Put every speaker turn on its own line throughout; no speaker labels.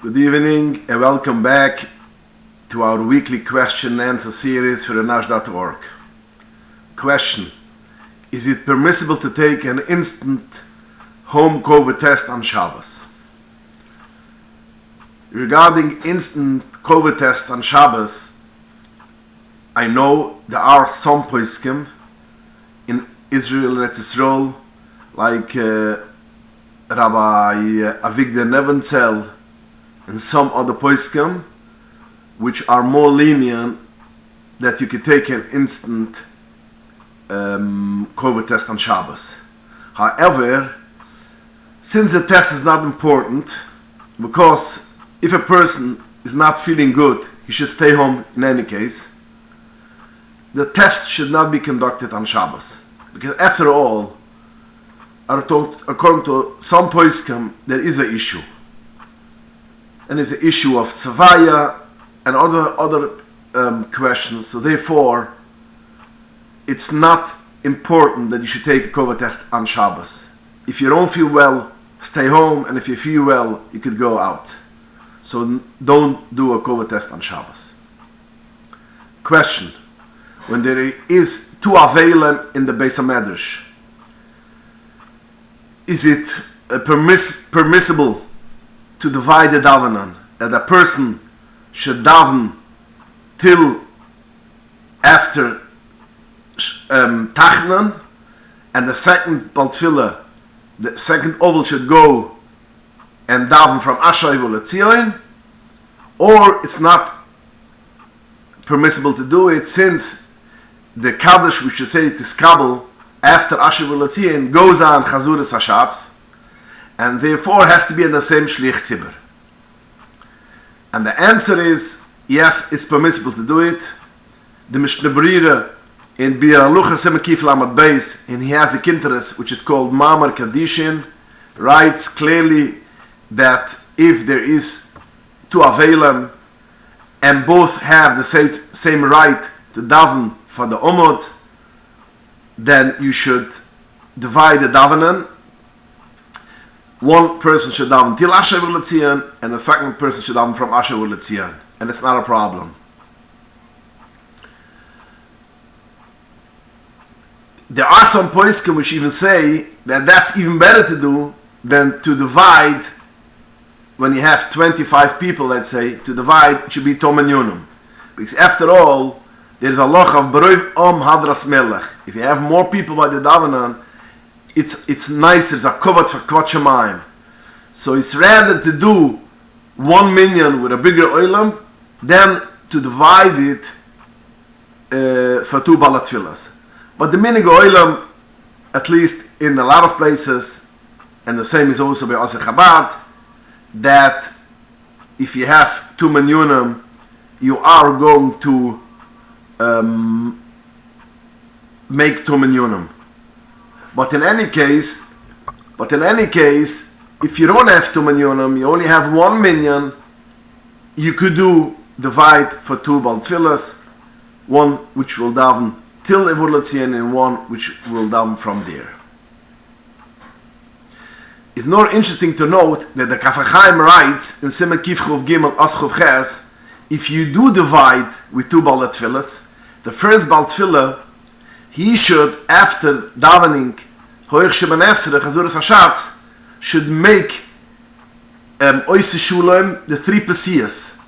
Good evening and welcome back to our weekly question and answer series for Anash.org. Question: is it permissible to take an instant home COVID test on Shabbos? Regarding instant COVID tests on Shabbos, I know there are some poskim in Israel, Eretz Yisrael, like Rabbi Avigdor Nebenzel and some other poskim, which are more lenient that you could take an instant COVID test on Shabbos. However, since the test is not important, because if a person is not feeling good, he should stay home in any case, the test should not be conducted on Shabbos. Because after all, according to some poskim, there is an issue. And it's the issue of tzavaya and other questions. So therefore, it's not important that you should take a COVID test on Shabbos. If you don't feel well, stay home, and if you feel well, you could go out. So don't do a COVID test on Shabbos. Question: when there is two avelim in the Beis HaMedrash, is it permissible to divide the davenan, that a person should daven till after Tachnan, and the second Baltfila, the second oval should go and daven from Asher Letzion, or it's not permissible to do it, since the Kaddish, which you say Tiskabel after Asher Letzion, goes on Chazuras Hashatz, and therefore has to be in the same Shlich Tzibur. And the answer is, yes, it's permissible to do it. The Mishnah Berurah in Bir Halacha Semekif Lamed Beis, and he has a kinteres which is called Mamar Kadishin, writes clearly that if there is two Avelim and both have the same right to daven for the Umot, then you should divide the davenan. One person should daven till Asher Letzion, and the second person should daven from Asher Letzion, and it's not a problem. There are some poskim which even say that that's even better to do than to divide. When you have 25 people, let's say, to divide, it should be Tomen Yonum. Because after all, there is a loch of Beroiv Hadras Melech. If you have more people by the davenan, it's nicer, it's a kovat for Kvot Shemayim. So it's rather to do 1 minyan with a bigger oilam than to divide it for two balat tfilas. But the minig oilam, at least in a lot of places, and the same is also by Asa Chabad, that if you have 2 minyanim, you are going to make 2 minyanim. But in any case, if you don't have 2 minyanim, you only have 1 minyan, you could divide for 2 baltfilas, one which will daven till Evur Letzion and one which will daven from there. It's more interesting to note that the Kaf HaChaim writes in Siman Kif Chov Gimel As Chov Ches, if you do divide with 2 baltfilas, the first baltfila, he should, after davening Hoich Shemen Esrei Chazuras Hashatz, should make Oise Shulam, the 3 Pesiyas,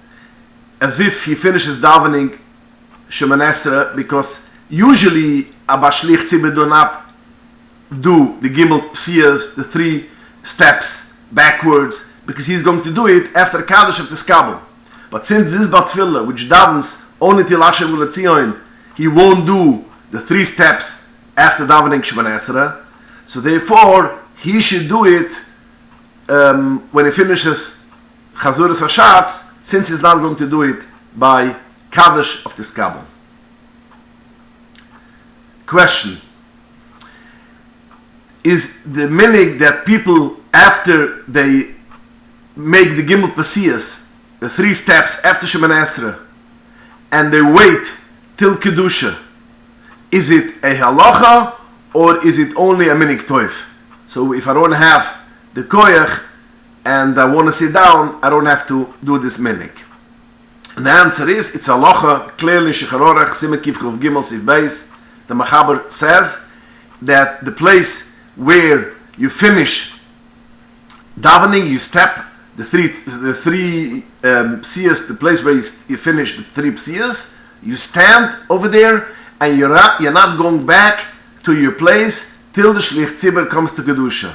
as if he finishes davening Shemen Esrei, because usually Abba Shlich Tzibur do not do the Gimel Pesiyas, the 3 steps backwards, because he's going to do it after Kaddish of Tiskabel. But since this Batfila, which davens only till Asher Letzion, he won't do the 3 steps after davening Shemen Esrei, so therefore he should do it when he finishes Chazuras Hashatz, since he's not going to do it by Kaddish of Tiskabel. Question: is the minig that people, after they make the Gimel Pesiyas, the 3 steps after Shemen Esrei, and they wait till Kedusha, is it a halacha or is it only a minig toif? So if I don't have the koyach and I want to sit down, I don't have to do this minik. And the answer is, it's halacha, clearly Shulchan Aruch, Siman Kuf Chof Gimel Sif Beis. The Machaber says that the place where you finish davening, you step the three psiyas, the place where you finish the three psiyas, you stand over there, and you're not going back to your place till the Shlich Tzibur comes to Kedusha.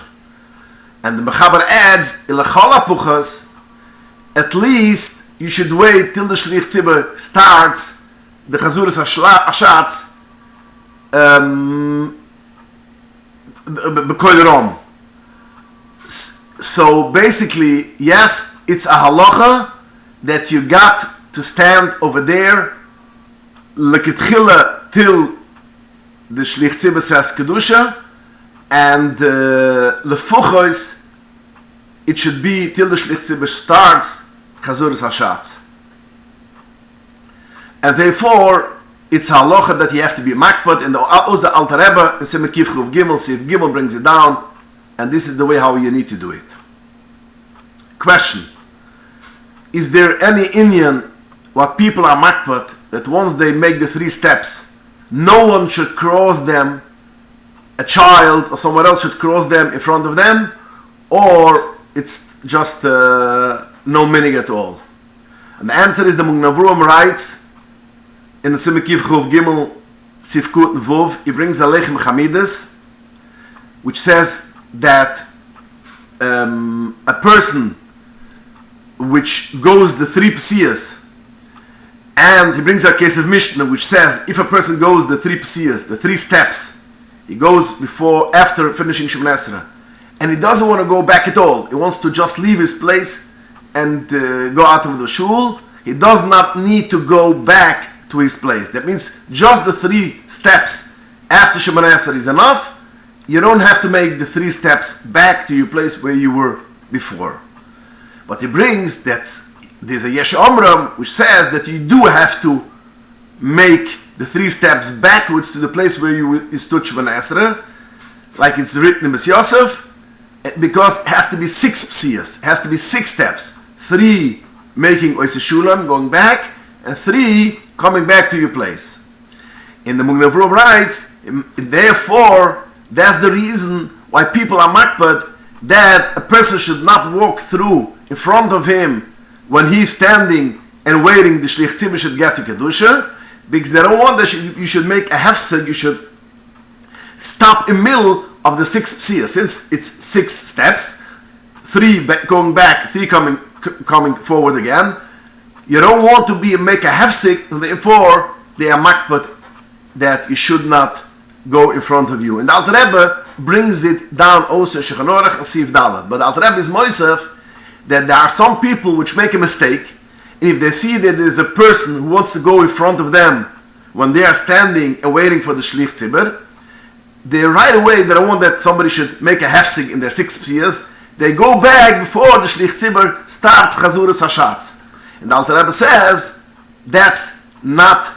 And the Mechaber adds, at least you should wait till the Shlich Tzibur starts the Chazuras Hashatz B'Kol. So basically, yes, it's a halacha that you got to stand over there l'kitchila till the Shlich Tzibur says Kedusha, and lefuchos it should be till the Shlich Tzibur starts Chazuras Hashatz. And therefore, it's a halacha that you have to be makpad, and the Alter Rebbe in Siman Kuf Chof Gimel Sif Gimel brings it down, and this is the way how you need to do it. Question: is there any Inyan what people are makpad that once they make the three steps, no one should cross them, a child or someone else should cross them in front of them, or it's just no minig at all? And the answer is, the Mugnavruam writes in the Siman Kuf Chof Gimel Sif Kut Vov, he brings a Lechem Chamidas, which says that a person which goes the three psiyas, and he brings a case of Mishnah which says if a person goes the three psiyas, the three steps, he goes after finishing Shemoneh Esrei, and he doesn't want to go back at all, he wants to just leave his place and go out of the shul, he does not need to go back to his place. That means just the three steps after Shemoneh Esrei is enough. You don't have to make the three steps back to your place where you were before. But he brings that there's a Yesh Omram which says that you do have to make the three steps backwards to the place where you stood Shemoneh Esrei, like it's written in Bes Yosef, because it has to be 6 psiyas, it has to be 6 steps. 3 making Oisei Shulam, going back, and 3 coming back to your place. In the Mugnavruam writes, therefore, that's the reason why people are makpad that a person should not walk through in front of him when he's standing and waiting the Shlich Tzibur should get to Kedusha, because they don't want that you should make a hefsek, you should stop in the middle of the 6 psiyas. Since it's 6 steps, 3 going back, 3 coming forward again, you don't want to make a hefsek, and therefore they are makpad that you should not go in front of you. And the Alter Rebbe brings it down also in Shulchan Aruch and Sif Dalet. But the Alter Rebbe is moisef that there are some people which make a mistake, and if they see that there is a person who wants to go in front of them when they are standing and waiting for the Shlich Tzibur, they right away, they don't want that somebody should make a hefsek in their 6 psiyas, they go back before the Shlich Tzibur starts Chazuras Hashatz. And the Alter Rebbe says that's not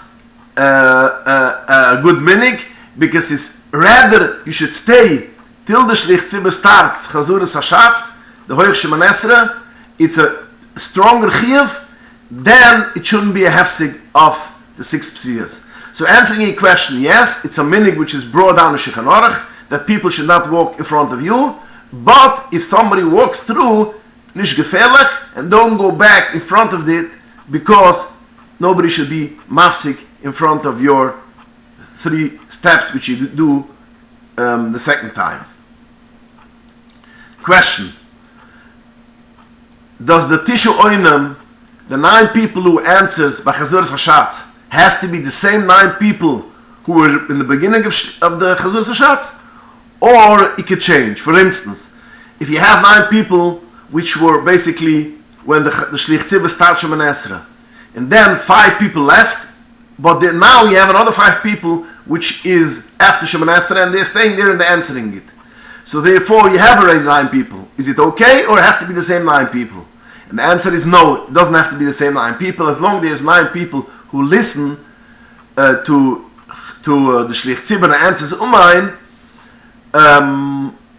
a good minig, because it's rather you should stay till the Shlich Tzibur starts Chazuras Hashatz, the Hoich Shemoneh Esrei. It's a stronger chiyuv, then it shouldn't be a hefsek of the 6 psiyas. So answering your question, yes, it's a minig which is brought down in Shulchan Aruch that people should not walk in front of you, but if somebody walks through, nish gefährlich, and don't go back in front of it, because nobody should be mafsik in front of your 3 steps which you do the second time. Question: does the Tishu Oinam, the 9 people who answers by Chazuras Hashatz, has to be the same 9 people who were in the beginning of the Chazuras Hashatz, or it could change? For instance, if you have 9 people which were basically when the Shlich Tzibur starts Shemoneh Esrei, and then 5 people left, but now you have another 5 people which is after Shemoneh Esrei, and they're staying there and they're answering it. So therefore you have already 9 people. Is it okay, or it has to be the same 9 people? And the answer is no, it doesn't have to be the same 9 people. As long as there's 9 people who listen to the Shlich Tzibur and answers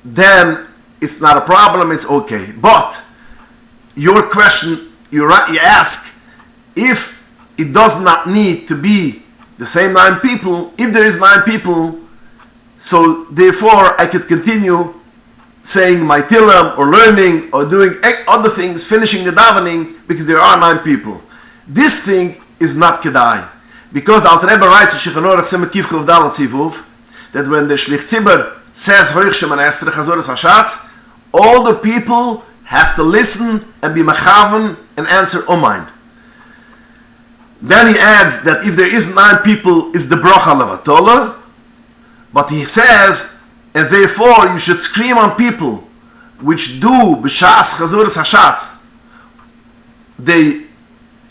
then it's not a problem, it's okay. But your question, you ask if it does not need to be the same 9 people. If there is 9 people, so therefore I could continue saying my tilam or learning or doing other things, finishing the davening, because there are 9 people. This thing is not kedai, because the Alter Rebbe writes in Shulchan Aruch Siman Kivchov Dalet Sivuv that when the Shlich Tzibur says Hoich Sheman Esrei Chazoros Hashatz, all the people have to listen and be machaven and answer Omain. Then he adds that if there is 9 people, it's the bracha levatola. But he says, and therefore you should scream on people which do b'shas chazuras hashatz. They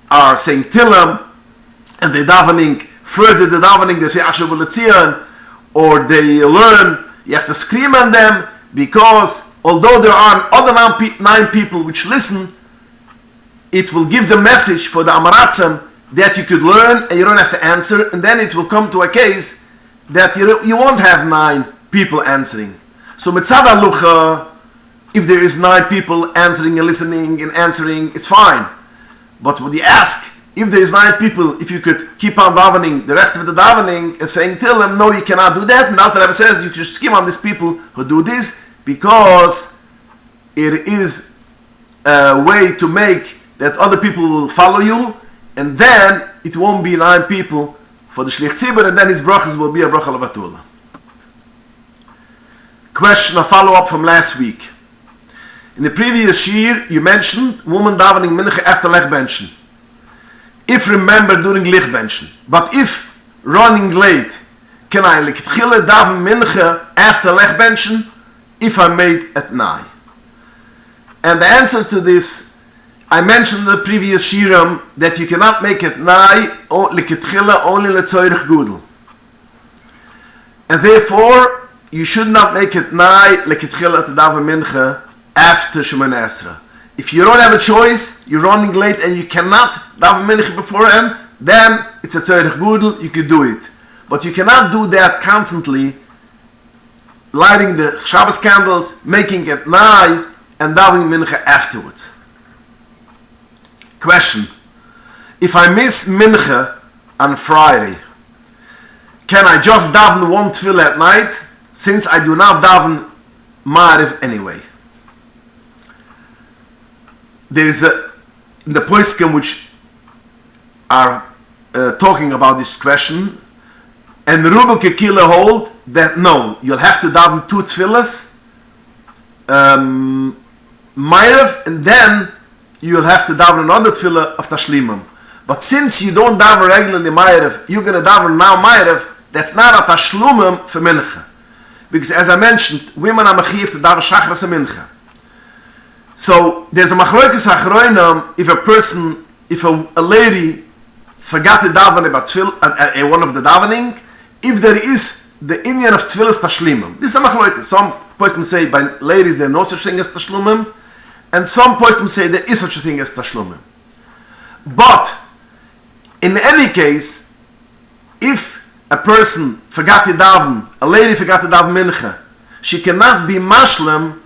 are saying tilam, and they davening further the davening. They say asher v'letzion, or they learn. You have to scream on them, because although there are other 9 people which listen, it will give the message for the Amaratzim that you could learn and you don't have to answer, and then it will come to a case that you won't have 9 people answering. So mitzad halucha, if there is 9 people answering and listening and answering, it's fine. But when you ask, if there is 9 people, if you could keep on davening the rest of the davening and saying till them, no, you cannot do that. And Alter Rebbe says you should scheme on these people who do this, because it is a way to make that other people will follow you, and then it won't be 9 people for the Shlich Tzibur, and then his brachas will be a bracha levatula. Question, a follow-up from last week. In the previous year, you mentioned woman davening mincha after lechbenchen. If remember during lechbenchen, but if running late, can I lekitchile daven mincha after lechbenchen if I made at night? And the answer to this, I mentioned in the previous shiram that you cannot make it nai lekitchila only letzoyrich gudel, and therefore you should not make it nai lekitchila to daven mincha after Shemoneh Esrei. If you don't have a choice, you're running late and you cannot daven mincha beforehand, then it's a tzoyrich gudel. You could do it, but you cannot do that constantly, lighting the Shabbos candles, making it nai, and davening mincha afterwards. Question: if I miss mincha on Friday, can I just daven 1 tefillah at night, since I do not daven Ma'ariv anyway? There is in the poskim which are talking about this question, and Rubel Kekila hold that no, you'll have to daven 2 tefillahs, Ma'ariv, and then you'll have to daven another tefillah of Tashlimim. But since you don't daven regularly Ma'ariv, you're going to daven now Ma'ariv, that's not a Tashlumim for Mincha. Because as I mentioned, women are mechiv to daven Shachras and Mincha. So there's a machloekes achroinam if a lady forgot to daven about tefillah, one of the davening, if there is the inyan of tefillas Tashlimim. This is a machloekes. Some poskim say by ladies there is no such thing as Tashlumim, and some poskim say there is such a thing as Tashlumim. But in any case, if a person forgot to daven, a lady forgot to daven mincha, she cannot be mashlim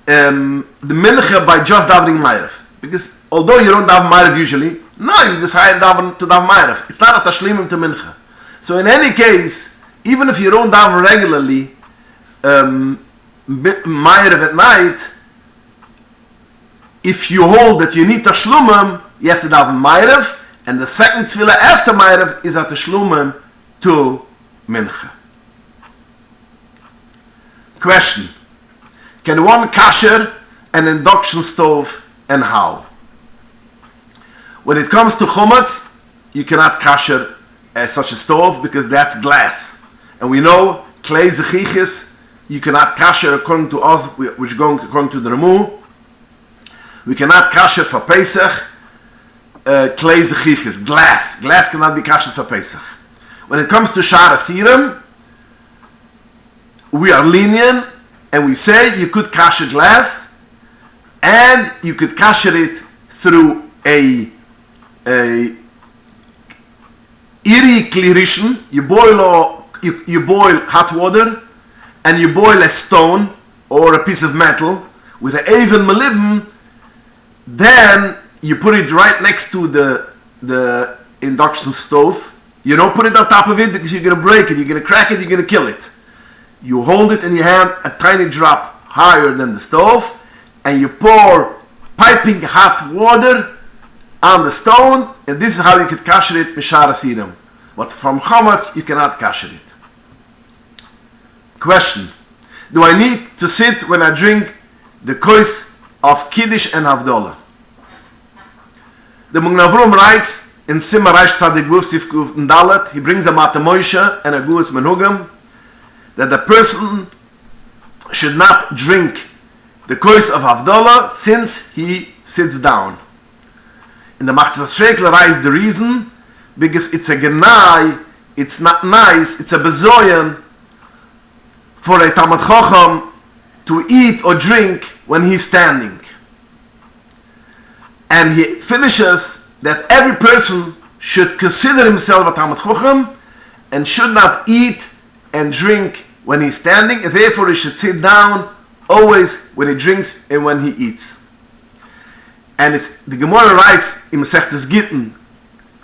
the mincha by just davening ma'ariv. Because although you don't daven ma'ariv usually, no, you decide to daven ma'ariv. It's not a tashlimim to mincha. So in any case, even if you don't daven regularly ma'ariv at night, if you hold that you need tashlumim, you have to daven ma'ariv, and the second tefillah after ma'ariv is a tashlumim to mincha. Question: can one kasher an induction stove, and how? When it comes to chumatz, you cannot kasher such a stove because that's glass, and we know klei zechiches you cannot kasher according to us, which going according to the Ramu. We cannot kasher for Pesach klei zechiches, glass cannot be kasher for Pesach. When it comes to Shar Asirim, we are lenient and we say you could kasher glass, and you could kasher it through a iri klirishin. You boil hot water, and you boil a stone or a piece of metal with an even malibim, then you put it right next to the induction stove. You don't put it on top of it because you're going to break it, you're going to crack it, you're going to kill it. You hold it in your hand a tiny drop higher than the stove, and you pour piping hot water on the stone, and this is how you could kasher it mishara sirim. But from chametz you cannot kasher it. Question: do I need to sit when I drink the kois of Kiddush and Havdalah? The Magen Avraham writes in Simmer Reish Tzadik Wuf Sif Kuf Dalet, he brings a Mata Moshe and a Guas Menugam, that the person should not drink the kois of Havdalah since he sits down. In the Machzas Shekel writes the reason, because it's a genai, it's not nice, it's a bezoyan for a Talmid Chacham to eat or drink when he's standing. And he finishes that every person should consider himself a Talmid Chacham and should not eat and drink when he's standing, and therefore he should sit down always when he drinks and when he eats. And it's, the Gemara writes in Masechtes Gittin,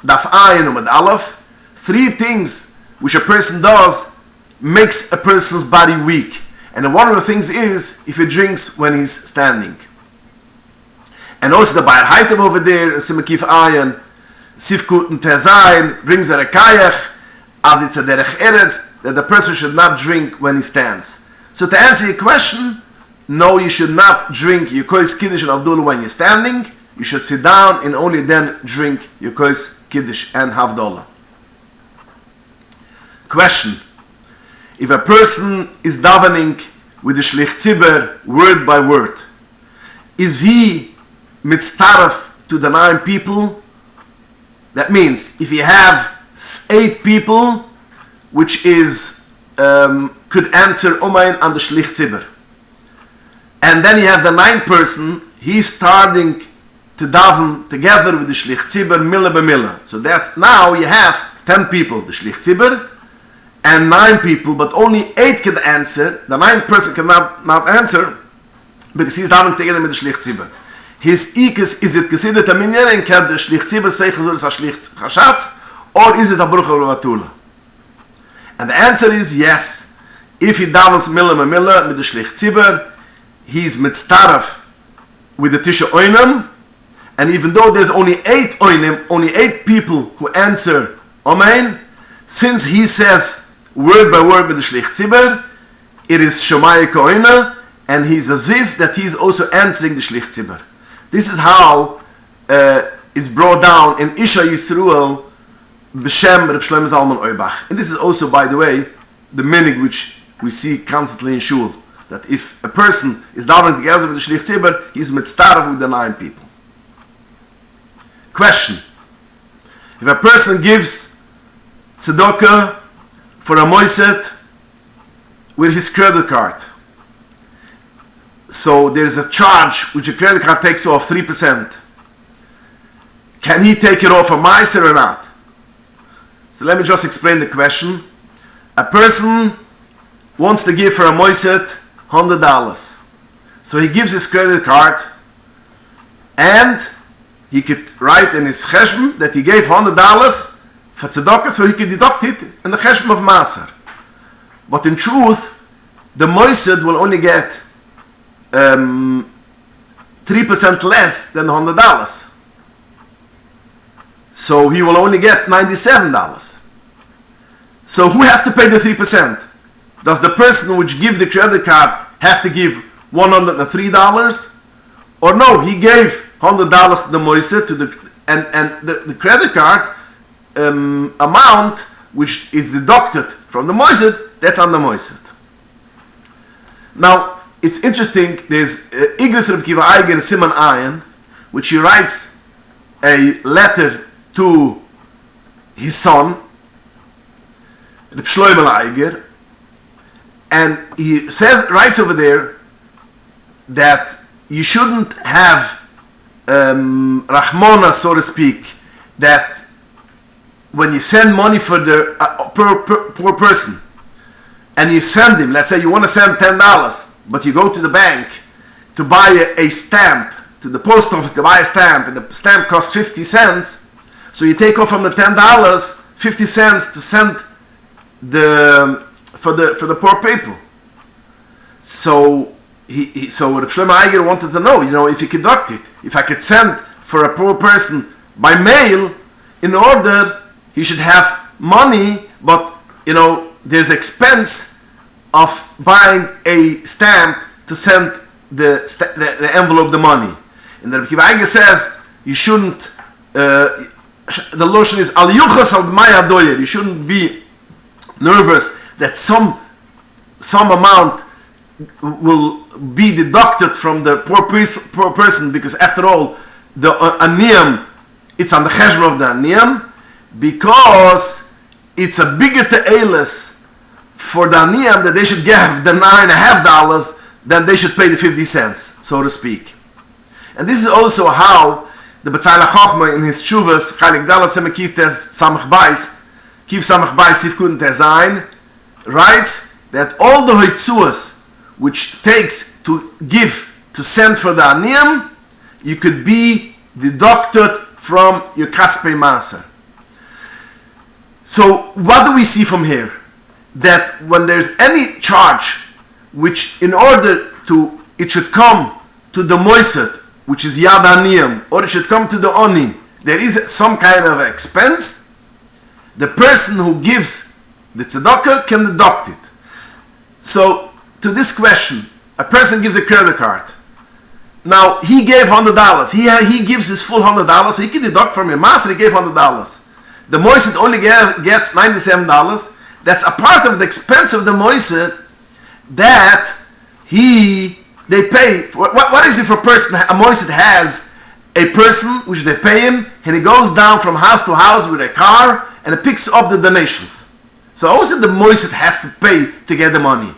Daf Ayin Umad Aleph, 3 things which a person does makes a person's body weak. And one of the things is if he drinks when he's standing. And also the Bayer Haitem over there, Simekif Ayin, Sifkut and Tezayin, brings a Rekayach, as it's a Derech Eretz, that the person should not drink when he stands. So to answer your question, no, you should not drink your kois Kiddush and Havdalah when you're standing. You should sit down and only then drink your kois Kiddush and Havdalah. Question: if a person is davening with the Shlich Tzibur word by word, is he mitzaref to the 9 people? That means if you have 8 people, which is could answer Omain on the Shlich Tzibur, and then you have the 9th person, he's starting to daven together with the Shlich Tzibur mila b'mila. So that's, now you have 10 people, the Shlich Tzibur, and 9 people, but only 8 can answer. The 9th person cannot not answer because he's davening together with the Shlich Tzibur. His ikes, is it considered a minyan and can the Shlich Tzibur say chazur is a Shlich Chashatz, or is it a Bruch Vatula? And the answer is yes. If he davens mila b'mila with the Shlich Tzibur, he's mitzaref with the Tisha Oinim, and even though there's only 8 Oinim, only 8 people who answer Amen, since he says word by word with the Shlich Tzibur, it is Shemaya Koina, and he's as if that he's also answering the Shlich Tzibur. This is how it's brought down in Isha Yisruel B'Shem Reb Shlomo Zalman Oibach. And this is also, by the way, the minig which we see constantly in Shul, that if a person is davening together with the Shlich Tzibur, he's mitzaref with the 9 people. Question: if a person gives tzedakah for a moiset with his credit card, so there is a charge which a credit card takes off 3%, can he take it off a meiser or not? So let me just explain the question. A person wants to give for a moiset $100. So he gives his credit card, and he could write in his cheshbon that he gave $100 for tzedakah, so he could deduct it in the cheshbon of Maser. But in truth, the moiset will only get 3% less than $100. So he will only get $97. So who has to pay the 3%? Does the person which gives the credit card have to give $103? Or no, he gave $100 to the moiset to the credit card amount which is deducted from the moiset, that's on the moiset. Now it's interesting. There's Igris Reb Kiva Eiger Siman Ayin, which he writes a letter to his son Reb Shlomo Eiger, and he writes over there that you shouldn't have Rahmona, so to speak, that when you send money for the poor person, and you send him, let's say you want to send $10, but you go to the bank to buy a stamp to the post office to buy a stamp, and the stamp costs 50 cents, so you take off from the $10 50 cents to send for the poor people. So so Reb Shlomo Eiger wanted to know, if you deduct it, if I could send for a poor person by mail, in order he should have money, but there's expense of buying a stamp to send the envelope the money. And the Reb Kiva Eiger says you shouldn't. The lotion is al yuchas al maya doyer. You shouldn't be nervous that some amount will be deducted from the poor person, because after all, the aniyam, it's on the cheshbon of the aniyam, because it's a bigger te'elis for the aniyam that they should give the $9.50 than they should pay the 50 cents, so to speak. And this is also how the B'tzayla Chochma in his Tshuvas, Chalik Dalat Semekif Tez Samach Bais, Kif Samach Bais Sifkun Tezayin, writes that all the Hoitzuas which takes to give, to send for the Aniyam, you could be deducted from your Kaspei Maser. So what do we see from here? That when there's any charge which in order to, it should come to the Moiset, which is Yad Aniyam, or it should come to the Oni, there is some kind of expense, the person who gives the tzedakah can deduct it. So, to this question, a person gives a credit card. Now, he gave $100. He gives his full $100, so he can deduct from your master, he gave $100. The Moiset only gets $97. That's a part of the expense of the Moiset that they pay. What is it for a person? A Moiset has a person which they pay him, and he goes down from house to house with a car and it picks up the donations. So also the Moiset has to pay to get the money.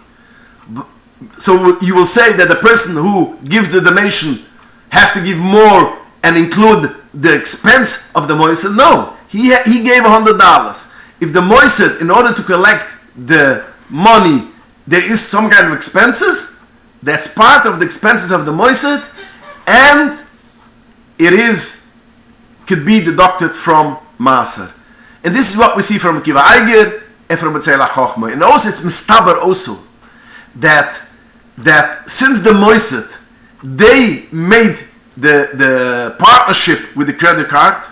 So you will say that the person who gives the donation has to give more and include the expense of the Moiset? No, he gave $100. If the Moiset, in order to collect the money, there is some kind of expenses, that's part of the expenses of the Moiset, and could be deducted from Maser. And this is what we see from Kiva Eiger and from B'tzayla Chochma. And also it's mistaber also that since the Moiset, they made the partnership with the credit card,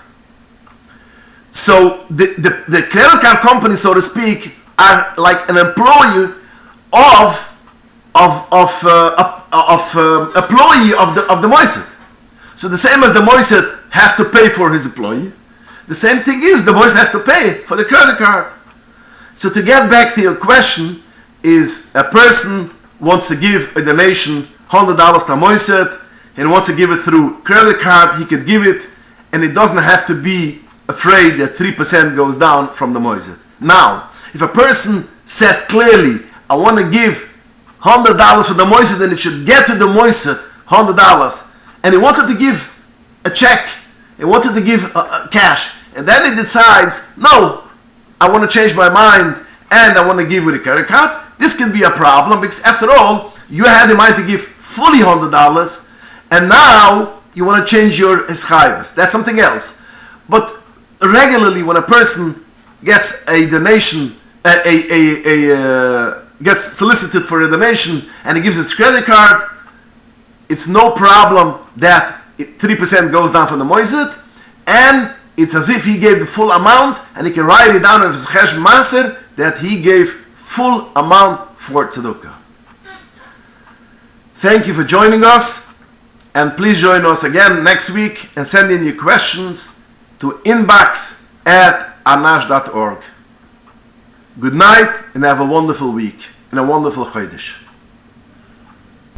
so the credit card company, so to speak, are like an employee employee of the Moiset. So the same as the Moiset has to pay for his employee, the same thing is the Moiset has to pay for the credit card. So to get back to your question, is a person wants to give a donation $100 to Moiset and wants to give it through credit card, he could give it, and it doesn't have to be afraid that 3% goes down from the Moiset. Now, if a person said clearly, I want to give $100 for the Moiset, and it should get to the Moiset $100, and he wanted to give a check, he wanted to give cash, and then he decides, no, I want to change my mind and I want to give with a credit card, this can be a problem, because after all, you had in mind to give fully $100, and now you want to change your eschayvus. That's something else. But regularly, when a person gets a donation, gets solicited for a donation, and he gives his credit card, it's no problem that 3% goes down from the Moiset, and it's as if he gave the full amount, and he can write it down in his Cheshbon Maser that he gave full amount for tzedukah. Thank you for joining us, and please join us again next week and send in your questions to inbox@Anash.org. Good night and have a wonderful week and a wonderful Chodesh.